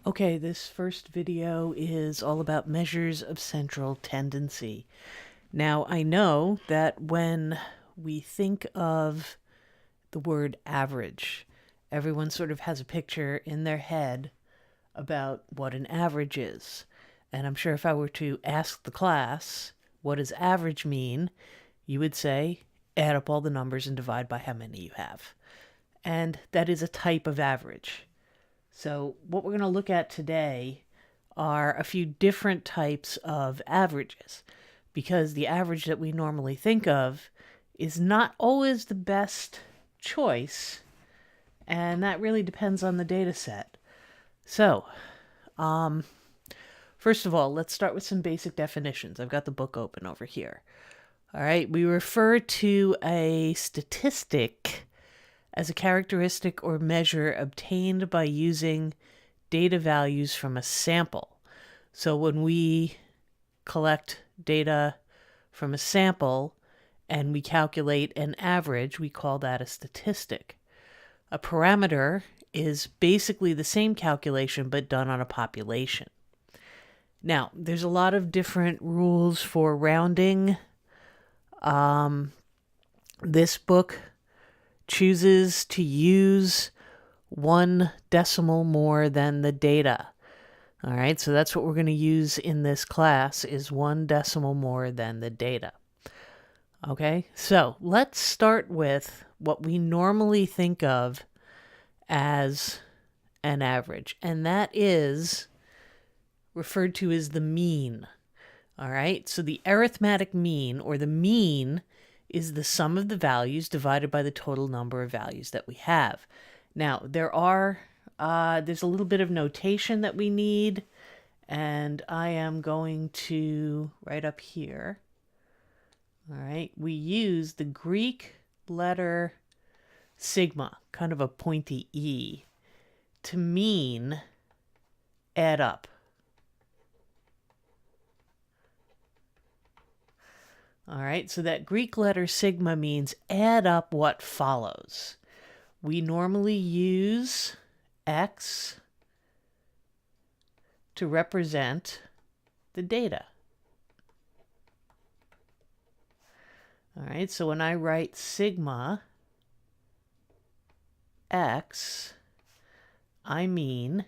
Okay, this first video is all about measures of central tendency. Now, I know that when we think of the word average, everyone sort of has a picture in their head about what an average is. And I'm sure if I were to ask the class, what does average mean? You would say, add up all the numbers and divide by how many you have. And that is a type of average. So what we're going to look at today are a few different types of averages, because the average that we normally think of is not always the best choice, and that really depends on the data set. So, first of all, let's start with some basic definitions. I've got the book open over here. All right, we refer to a statistic as a characteristic or measure obtained by using data values from a sample. So when we collect data from a sample and we calculate an average, we call that a statistic. A parameter is basically the same calculation but done on a population. Now, there's a lot of different rules for rounding. This book chooses to use 1 decimal more than the data. All right, so that's what we're going to use in this class, is 1 decimal more than the data. Okay, so let's start with what we normally think of as an average, and that is referred to as the mean. All right, so the arithmetic mean, or the mean, is the sum of the values divided by the total number of values that we have. Now, there's a little bit of notation that we need, and I am going to write up here. All right, we use the Greek letter sigma, kind of a pointy E, to mean add up. All right, so that Greek letter sigma means add up what follows. We normally use X to represent the data. All right, so when I write sigma X, I mean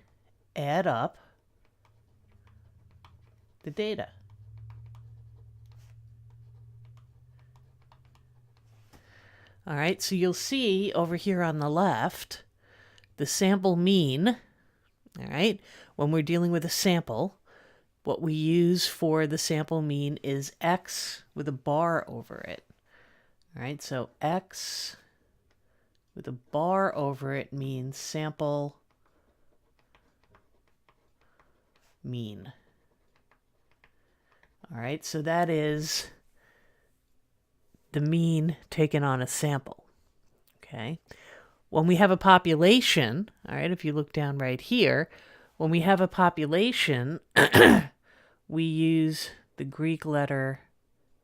add up the data. All right, so you'll see over here on the left, the sample mean. All right, when we're dealing with a sample, what we use for the sample mean is X with a bar over it. All right, so X with a bar over it means sample mean. All right, so that is the mean taken on a sample. Okay. When we have a population, all right, if you look down right here, when we have a population, we use the Greek letter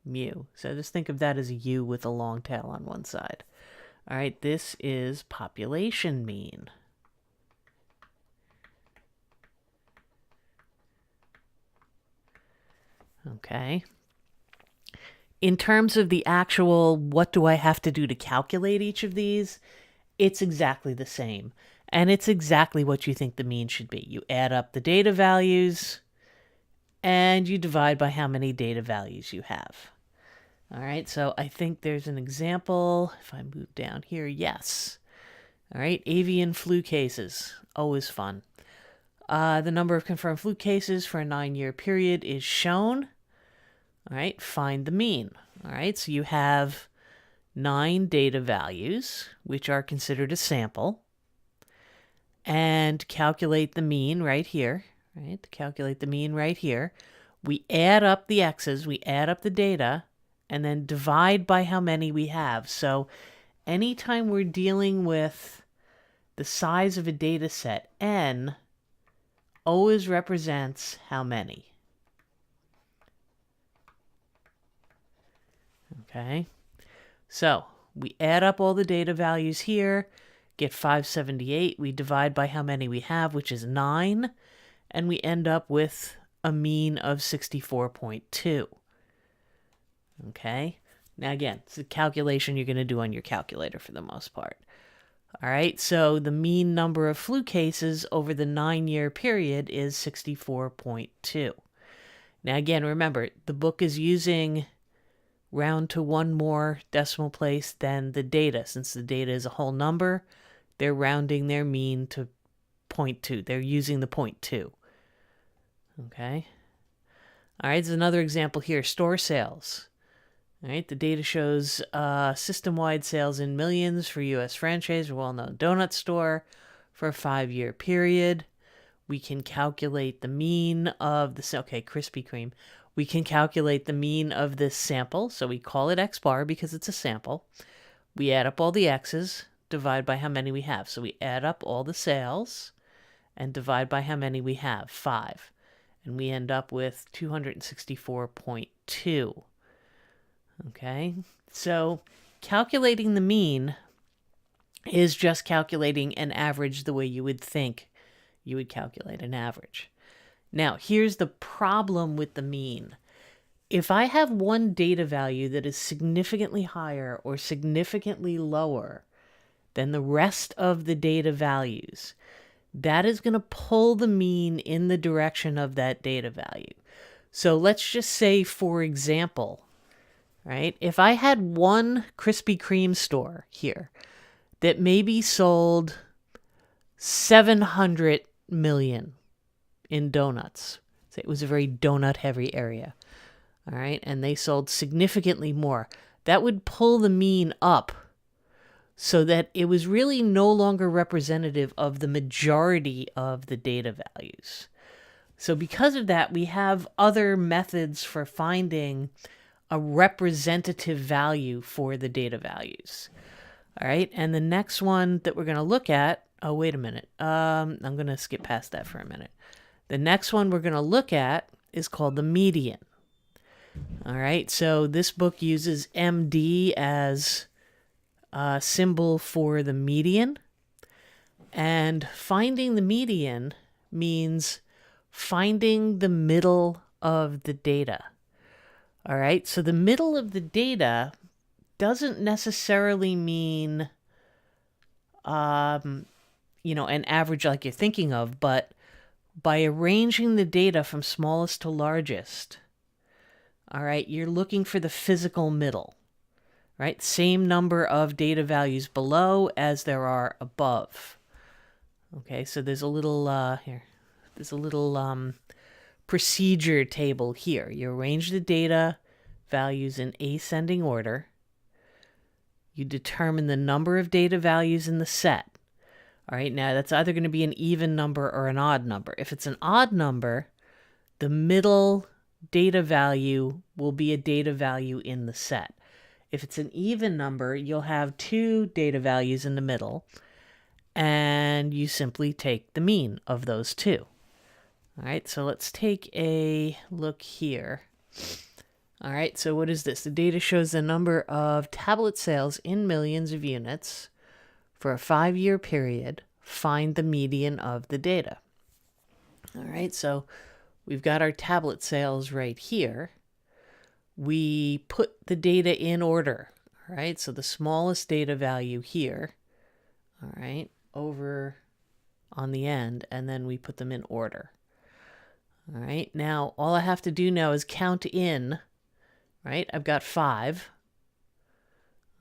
mu. So just think of that as a U with a long tail on one side. All right, this is population mean. Okay. In terms of the actual, what do I have to do to calculate each of these? It's exactly the same. And it's exactly what you think the mean should be. You add up the data values and you divide by how many data values you have. All right, so I think there's an example. If I move down here, yes. All right, avian flu cases, always fun. The number of confirmed flu cases for a 9-year period is shown. All right, find the mean. All right, so you have 9 data values, which are considered a sample, and calculate the mean right here. Right, calculate the mean right here. We add up the x's, we add up the data, and then divide by how many we have. So anytime we're dealing with the size of a data set, n always represents how many. Okay, so we add up all the data values here, get 578. We divide by how many we have, which is 9. and we end up with a mean of 64.2. Okay? Now again, it's a calculation you're going to do on your calculator for the most part. All right, so the mean number of flu cases over the 9-year period is 64.2. Now again, remember, the book is using round to one more decimal place than the data. Since the data is a whole number, they're rounding their mean to 0.2. They're using the 0.2. Okay? All right, there's another example here, store sales. All right, the data shows system-wide sales in millions for U.S. franchise, a well-known donut store, for a 5-year period. We can calculate the mean of the, okay, Krispy Kreme. We can calculate the mean of this sample, so we call it X bar because it's a sample. We add up all the X's, divide by how many we have. So we add up all the sales and divide by how many we have, 5. And we end up with 264.2. Okay, so calculating the mean is just calculating an average the way you would think you would calculate an average. Now, here's the problem with the mean. If I have one data value that is significantly higher or significantly lower than the rest of the data values, that is going to pull the mean in the direction of that data value. So let's just say, for example, right, if I had one Krispy Kreme store here that maybe sold 700 million in donuts. So it was a very donut heavy area. All right. And they sold significantly more. That would pull the mean up so that it was really no longer representative of the majority of the data values. So because of that, we have other methods for finding a representative value for the data values. All right. And the next one that we're going to look at, oh, wait a minute. I'm going to skip past that for a minute. The next one we're going to look at is called the median. All right, so this book uses MD as a symbol for the median. And finding the median means finding the middle of the data. All right, so the middle of the data doesn't necessarily mean, an average like you're thinking of, but by arranging the data from smallest to largest, all right, you're looking for the physical middle, right? Same number of data values below as there are above. Okay, so there's a little, procedure table here. You arrange the data values in ascending order. You determine the number of data values in the set. All right, now that's either going to be an even number or an odd number. If it's an odd number, the middle data value will be a data value in the set. If it's an even number, you'll have 2 data values in the middle, and you simply take the mean of those 2. All right, so let's take a look here. All right, so what is this? The data shows the number of tablet sales in millions of units for a 5-year period. Find the median of the data. All right, so we've got our tablet sales right here. We put the data in order. All right, so the smallest data value here, all right, over on the end, and then we put them in order. All right, now all I have to do now is count in, right? I've got 5.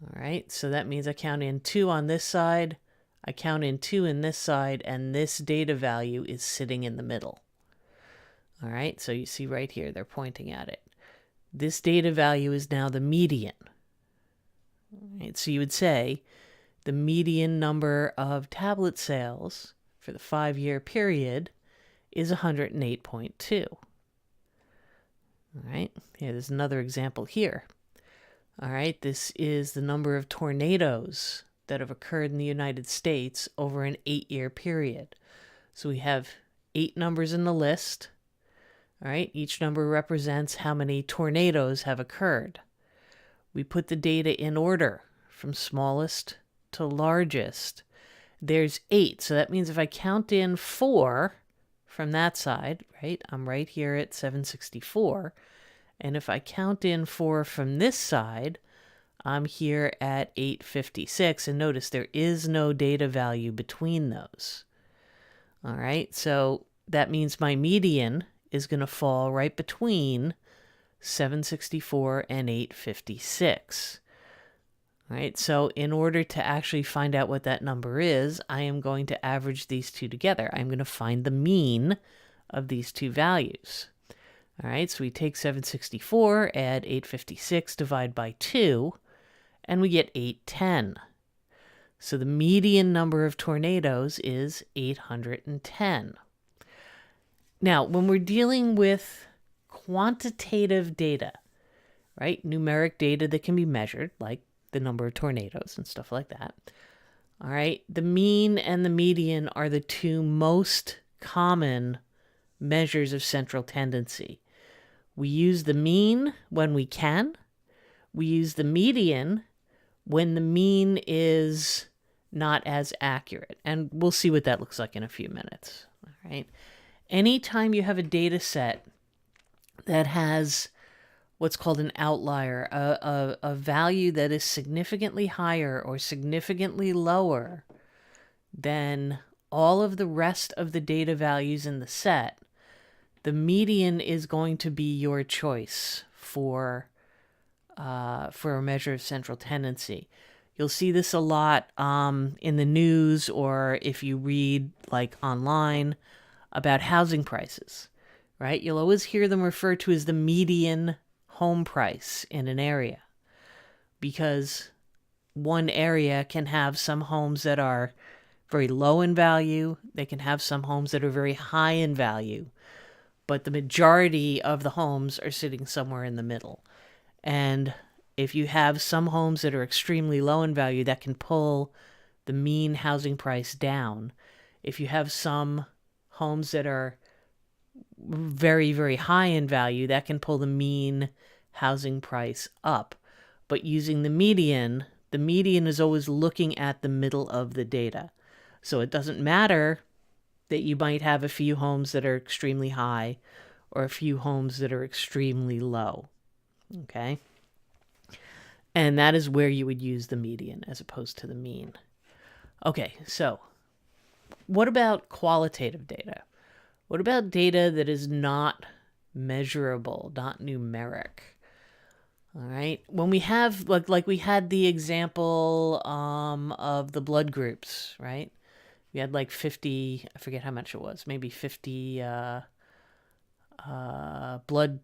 All right, so that means I count in 2 on this side, I count in 2 in this side, and this data value is sitting in the middle. All right, so you see right here, they're pointing at it. This data value is now the median. All right, so you would say the median number of tablet sales for the 5-year period is 108.2. All right, here, there's another example here. All right, this is the number of tornadoes that have occurred in the United States over an 8-year period. So we have 8 numbers in the list. All right, each number represents how many tornadoes have occurred. We put the data in order from smallest to largest. There's 8, so that means if I count in 4 from that side, right? I'm right here at 764. And if I count in 4 from this side, I'm here at 856. And notice there is no data value between those. All right, so that means my median is going to fall right between 764 and 856. All right, so in order to actually find out what that number is, I am going to average these two together. I'm going to find the mean of these two values. All right, so we take 764, add 856, divide by 2, and we get 810. So the median number of tornadoes is 810. Now, when we're dealing with quantitative data, right, numeric data that can be measured, like the number of tornadoes and stuff like that, all right, the mean and the median are the two most common measures of central tendency. We use the mean when we can. We use the median when the mean is not as accurate. And we'll see what that looks like in a few minutes. All right. Anytime you have a data set that has what's called an outlier, a value that is significantly higher or significantly lower than all of the rest of the data values in the set, the median is going to be your choice for a measure of central tendency. You'll see this a lot in the news, or if you read like online about housing prices, right? You'll always hear them referred to as the median home price in an area, because one area can have some homes that are very low in value. They can have some homes that are very high in value, but the majority of the homes are sitting somewhere in the middle. And if you have some homes that are extremely low in value, that can pull the mean housing price down. If you have some homes that are very, very high in value, that can pull the mean housing price up. But using the median is always looking at the middle of the data. So it doesn't matter that you might have a few homes that are extremely high or a few homes that are extremely low. Okay? And that is where you would use the median as opposed to the mean. Okay, so what about qualitative data? What about data that is not measurable, not numeric? All right. When we have, like we had the example of the blood groups, right? We had like 50, I forget how much it was, maybe 50 blood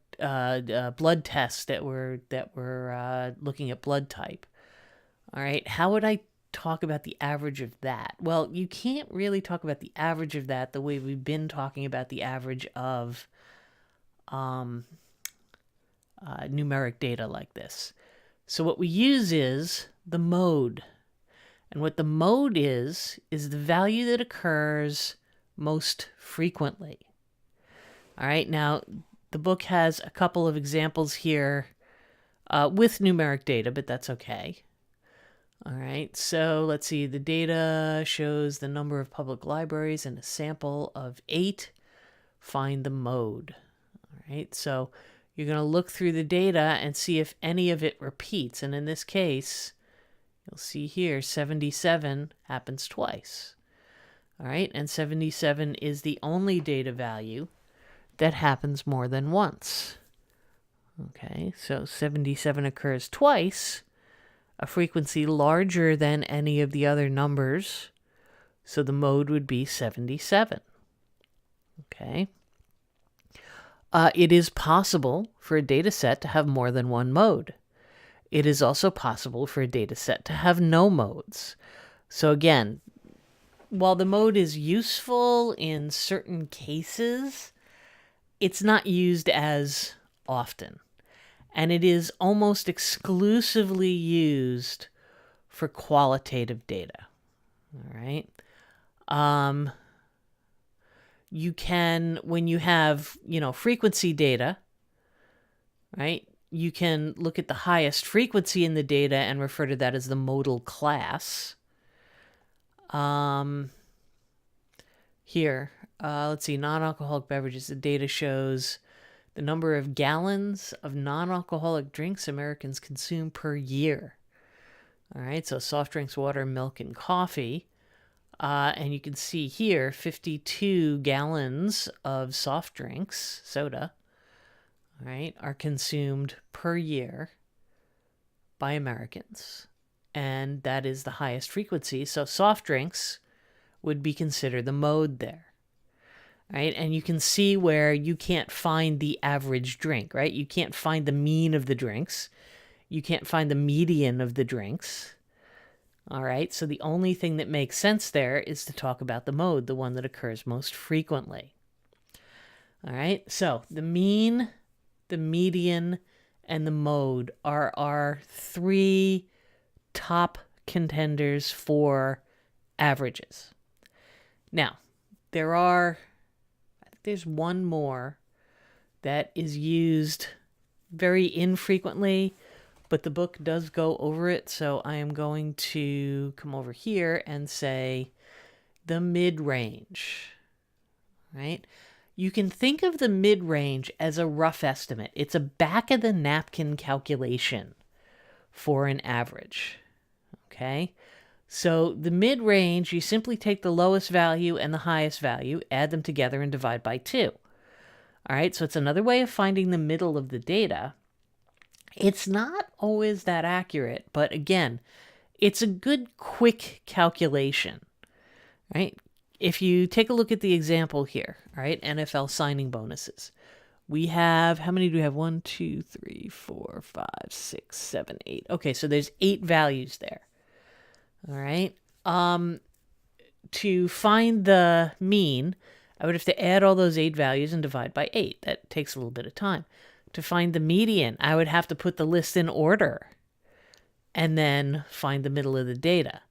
tests that were looking at blood type. All right. How would I talk about the average of that? Well, you can't really talk about the average of that the way we've been talking about the average of numeric data like this. So what we use is the mode. And what the mode is the value that occurs most frequently. All right, now the book has a couple of examples here with numeric data, but that's okay. All right, so let's see. The data shows the number of public libraries in a sample of 8. Find the mode. All right, so you're going to look through the data and see if any of it repeats. And in this case, you'll see here 77 happens twice. All right, and 77 is the only data value that happens more than once. Okay, so 77 occurs twice, a frequency larger than any of the other numbers, so the mode would be 77. Okay. It is possible for a data set to have more than one mode. It is also possible for a data set to have no modes. So again, while the mode is useful in certain cases, it's not used as often. And it is almost exclusively used for qualitative data. All right. You can, when you have, frequency data, right, you can look at the highest frequency in the data and refer to that as the modal class. here. Let's see, non-alcoholic beverages. The data shows the number of gallons of non-alcoholic drinks Americans consume per year. All right, so soft drinks, water, milk, and coffee. And you can see here 52 gallons of soft drinks, soda, all right, are consumed per year by Americans. And that is the highest frequency. So soft drinks would be considered the mode there. Right? And you can see where you can't find the average drink, right? You can't find the mean of the drinks. You can't find the median of the drinks. All right, so the only thing that makes sense there is to talk about the mode, the one that occurs most frequently. All right, so the mean, the median, and the mode are our three top contenders for averages. Now, there's one more that is used very infrequently, but the book does go over it, so I am going to come over here and say the mid-range, right? You can think of the mid-range as a rough estimate. It's a back-of-the-napkin calculation for an average, okay? So the mid-range, you simply take the lowest value and the highest value, add them together, and divide by 2. All right, so it's another way of finding the middle of the data. It's not always that accurate, but again, it's a good, quick calculation, right? If you take a look at the example here, all right, NFL signing bonuses. We have, how many do we have? 1, 2, 3, 4, 5, 6, 7, 8. Okay, so there's 8 values there. All right. To find the mean, I would have to add all those 8 values and divide by 8. That takes a little bit of time. To find the median, I would have to put the list in order and then find the middle of the data.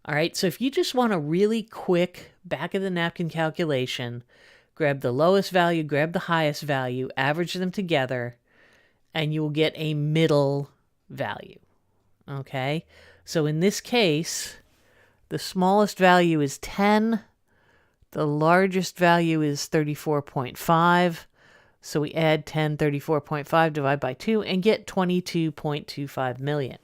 All right. So if you just want a really quick back of the napkin calculation, grab the lowest value, grab the highest value, average them together, and you will get a middle value. Okay. So in this case, the smallest value is 10. The largest value is 34.5. So we add 10, 34.5, divide by 2, and get 22.25 million.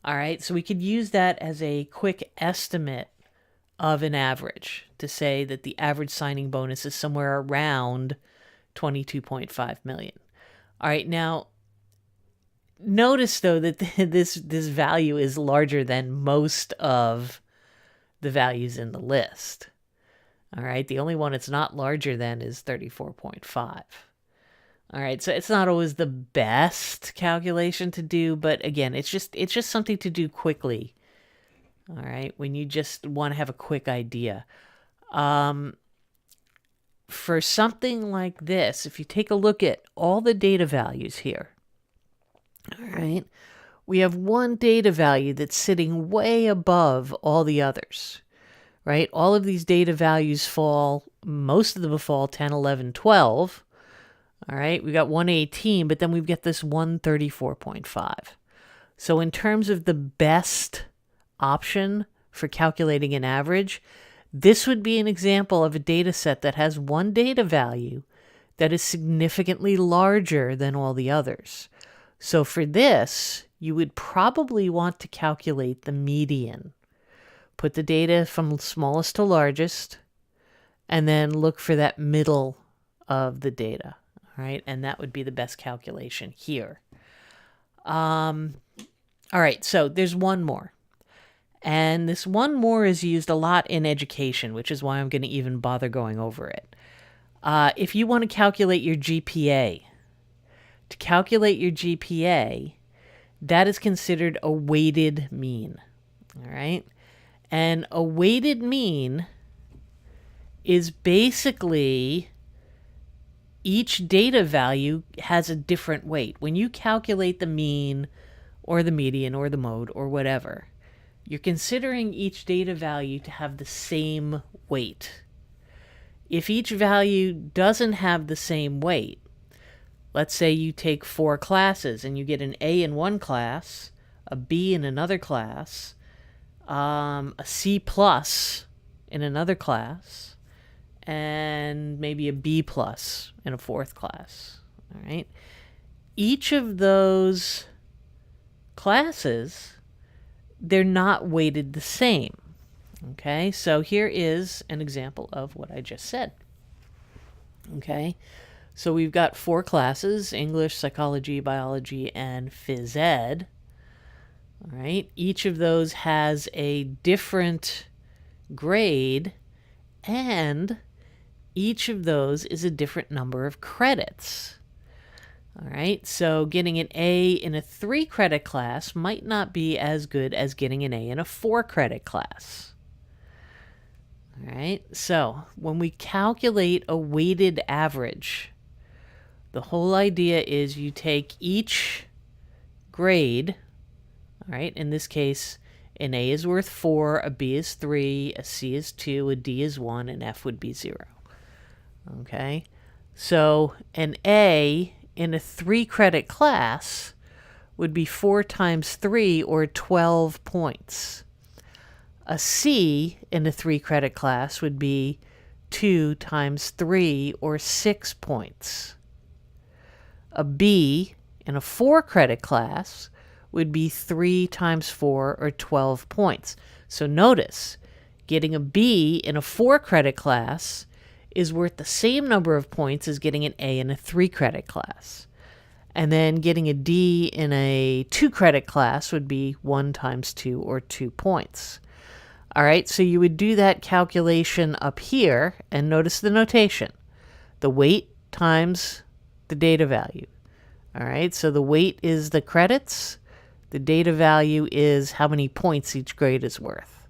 All right, so we could use that as a quick estimate of an average to say that the average signing bonus is somewhere around 22.5 million. All right, now notice, though, that this value is larger than most of the values in the list. All right, the only one it's not larger than is 34.5. All right, so it's not always the best calculation to do, but again, it's just something to do quickly. All right, when you just want to have a quick idea. For something like this, if you take a look at all the data values here, all right, we have one data value that's sitting way above all the others, right? All of these data values fall, most of them fall 10, 11, 12. All right, we got 118, but then we've got this 134.5. So in terms of the best option for calculating an average, this would be an example of a data set that has one data value that is significantly larger than all the others. So for this, you would probably want to calculate the median. Put the data from smallest to largest, and then look for that middle of the data. All right, and that would be the best calculation here. All right, so there's one more. And this one more is used a lot in education, which is why I'm going to even bother going over it. If you want to calculate your GPA, to calculate your GPA, that is considered a weighted mean. All right, and a weighted mean is basically each data value has a different weight. When you calculate the mean or the median or the mode or whatever, you're considering each data value to have the same weight. If each value doesn't have the same weight, let's say you take 4 classes and you get an A in one class, a B in another class, a C plus in another class, and maybe a B plus in a fourth class. All right. Each of those classes, they're not weighted the same. Okay, so here is an example of what I just said. Okay, so we've got 4 classes: English, psychology, biology, and phys ed. All right, each of those has a different grade, and each of those is a different number of credits. All right, so getting an A in a 3-credit class might not be as good as getting an A in a 4-credit class. All right, so when we calculate a weighted average, the whole idea is you take each grade, all right, in this case, an A is worth 4, a B is 3, a C is 2, a D is 1, and F would be 0. Okay, so an A in a 3-credit class would be 4 times 3, or 12 points. A C in a 3-credit class would be 2 times 3, or 6 points. A B in a 4-credit class would be 3 times 4, or 12 points. So notice, getting a B in a 4-credit class is worth the same number of points as getting an A in a 3-credit class. And then getting a D in a 2-credit class would be 1 times 2, or 2 points. All right, so you would do that calculation up here, and notice the notation. The weight times the data value. All right, so the weight is the credits. The data value is how many points each grade is worth.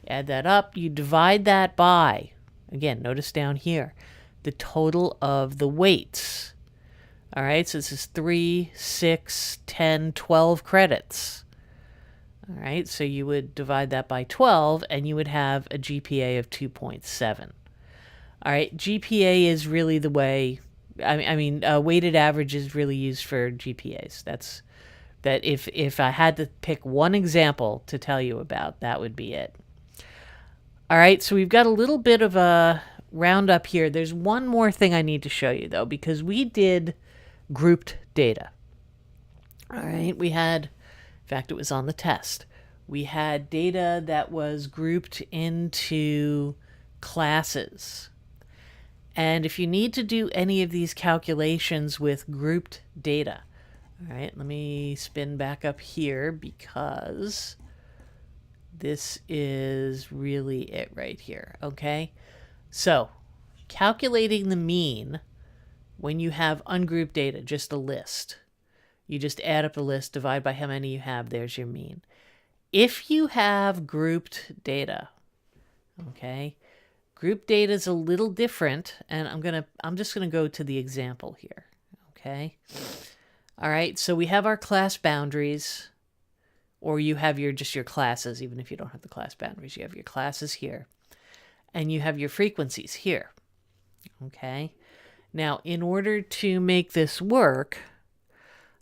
Add that up. You divide that by, again, notice down here, the total of the weights. All right, so this is 3, 6, 10, 12 credits. All right, so you would divide that by 12, and you would have a GPA of 2.7. All right, GPA is really the way, weighted average is really used for GPAs. That if I had to pick one example to tell you about, that would be it. All right, so we've got a little bit of a roundup here. There's one more thing I need to show you, though, because we did grouped data. All right, we had, in fact, it was on the test. We had data that was grouped into classes. And if you need to do any of these calculations with grouped data, all right, let me spin back up here because this is really it right here, okay? So, calculating the mean when you have ungrouped data, just a list. You just add up the list, divide by how many you have, there's your mean. If you have grouped data, okay, grouped data is a little different, and I'm just gonna go to the example here, okay? All right, so we have our class boundaries, or you have just your classes, even if you don't have the class boundaries. You have your classes here, and you have your frequencies here, okay? Now, in order to make this work,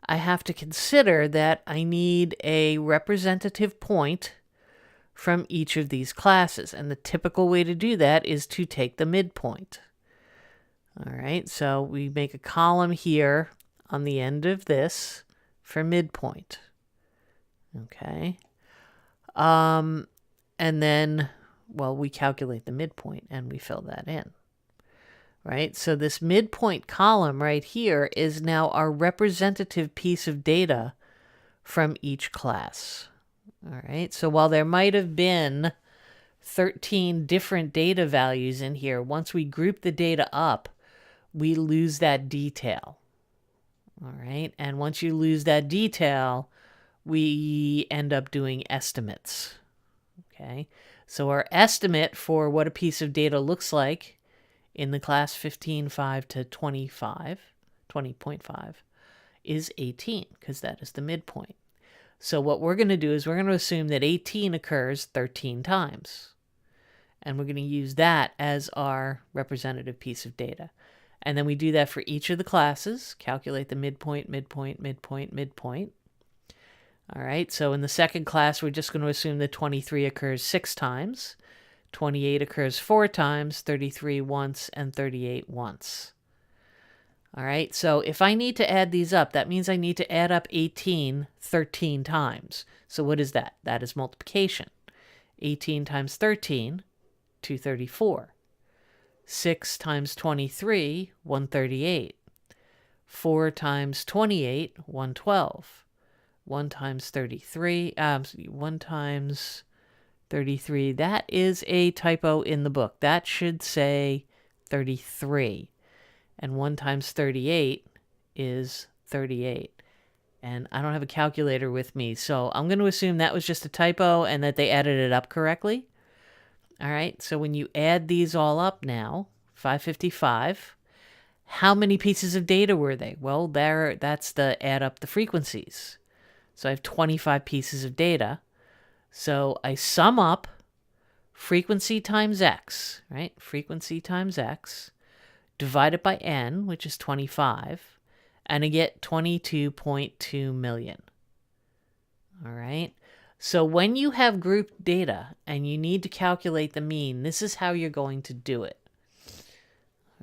I have to consider that I need a representative point from each of these classes. And the typical way to do that is to take the midpoint. All right, so we make a column here on the end of this for midpoint. Okay. And then, well, we calculate the midpoint and we fill that in. Right, so this midpoint column right here is now our representative piece of data from each class. All right, so while there might have been 13 different data values in here, once we group the data up, we lose that detail. All right, and once you lose that detail, we end up doing estimates. Okay, so our estimate for what a piece of data looks like in the class 15.5 to 20.5 is 18, because that is the midpoint. So what we're going to do is we're going to assume that 18 occurs 13 times. And we're going to use that as our representative piece of data. And then we do that for each of the classes, calculate the midpoint, midpoint, midpoint, midpoint. All right, so in the second class, we're just going to assume that 23 occurs 6 times. 28 occurs 4 times, 33 once, and 38 once. All right, so if I need to add these up, that means I need to add up 18 13 times. So what is that? That is multiplication. 18 times 13, 234. 6 times 23, 138. 4 times 28, 112. 1 times 33, 1 times 33. That is a typo in the book. That should say 33. And 1 times 38 is 38. And I don't have a calculator with me, so I'm going to assume that was just a typo and that they added it up correctly. All right, so when you add these all up now, 555, how many pieces of data were they? Well, that's the add up the frequencies. So I have 25 pieces of data. So I sum up frequency times x, right? Frequency times x, divide it by n, which is 25, and I get 22.2 million. All right. So when you have grouped data and you need to calculate the mean, this is how you're going to do it.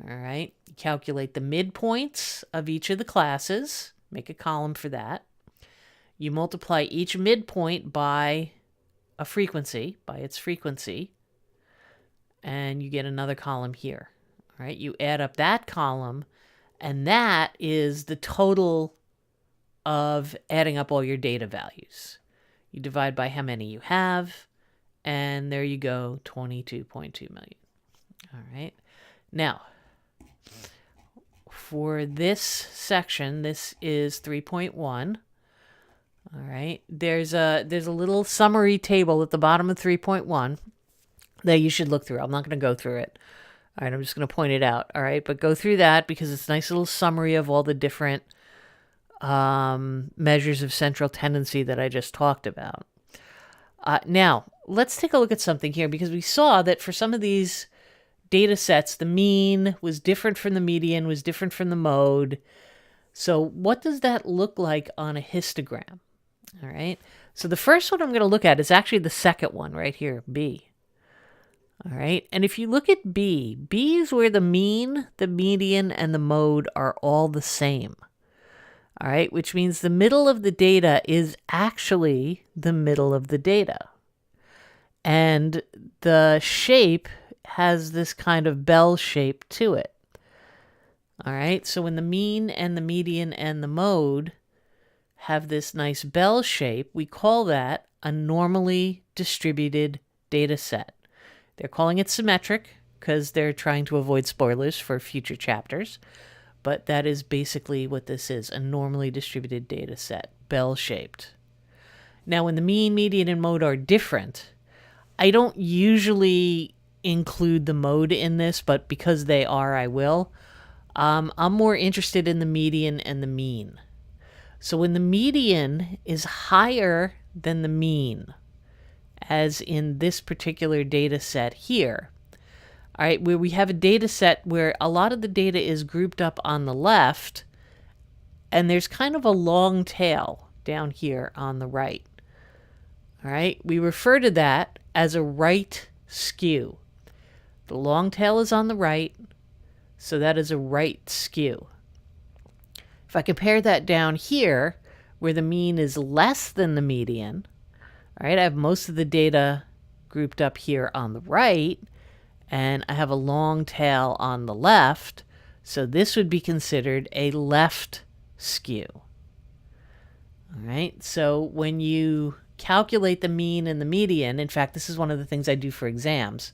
All right. Calculate the midpoints of each of the classes. Make a column for that. You multiply each midpoint by a frequency, by its frequency, and you get another column here. All right. You add up that column, and that is the total of adding up all your data values. You divide by how many you have, and there you go, 22.2 million. All right. Now, for this section, this is 3.1. All right. There's a little summary table at the bottom of 3.1 that you should look through. I'm not going to go through it. All right. I'm just going to point it out. All right. But go through that because it's a nice little summary of all the different measures of central tendency that I just talked about. Now, let's take a look at something here because we saw that for some of these data sets, the mean was different from the median, was different from the mode. So what does that look like on a histogram? All right. So the first one I'm going to look at is actually the second one right here, B. All right. And if you look at B, B is where the mean, the median, and the mode are all the same. All right. Which means the middle of the data is actually the middle of the data. And the shape has this kind of bell shape to it. All right. So when the mean and the median and the mode have this nice bell shape, we call that a normally distributed data set. They're calling it symmetric because they're trying to avoid spoilers for future chapters. But that is basically what this is, a normally distributed data set, bell-shaped. Now, when the mean, median, and mode are different, I don't usually include the mode in this, but because they are, I will. I'm more interested in the median and the mean. So when the median is higher than the mean, as in this particular data set here, all right, where we have a data set where a lot of the data is grouped up on the left, and there's kind of a long tail down here on the right. All right, we refer to that as a right skew. The long tail is on the right, so that is a right skew. If I compare that down here, where the mean is less than the median, all right, I have most of the data grouped up here on the right, and I have a long tail on the left, so this would be considered a left skew. All right, so when you calculate the mean and the median, in fact, this is one of the things I do for exams.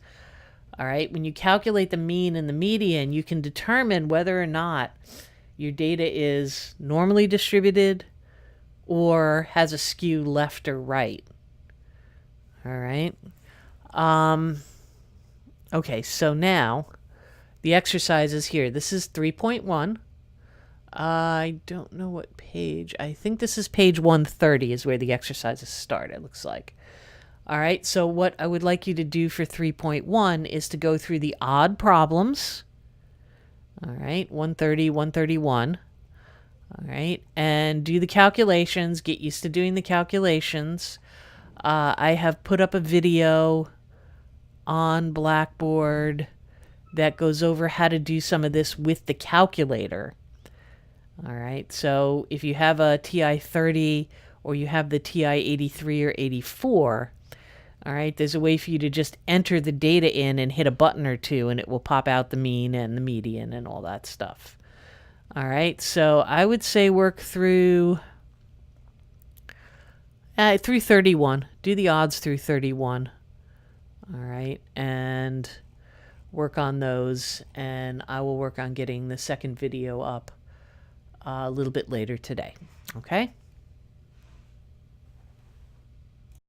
All right, when you calculate the mean and the median, you can determine whether or not your data is normally distributed or has a skew left or right. All right. Okay, so now the exercise is here. This is 3.1. I don't know what page. I think this is page 130 is where the exercises start, it looks like. All right, so what I would like you to do for 3.1 is to go through the odd problems. All right, 130, 131. All right, and do the calculations. Get used to doing the calculations. I have put up a video on Blackboard that goes over how to do some of this with the calculator. All right, so if you have a TI-30 or you have the TI-83 or 84, all right, there's a way for you to just enter the data in and hit a button or two, and it will pop out the mean and the median and all that stuff. All right, so I would say work through 31. Do the odds through 31. All right, and work on those, and I will work on getting the second video up a little bit later today. Okay?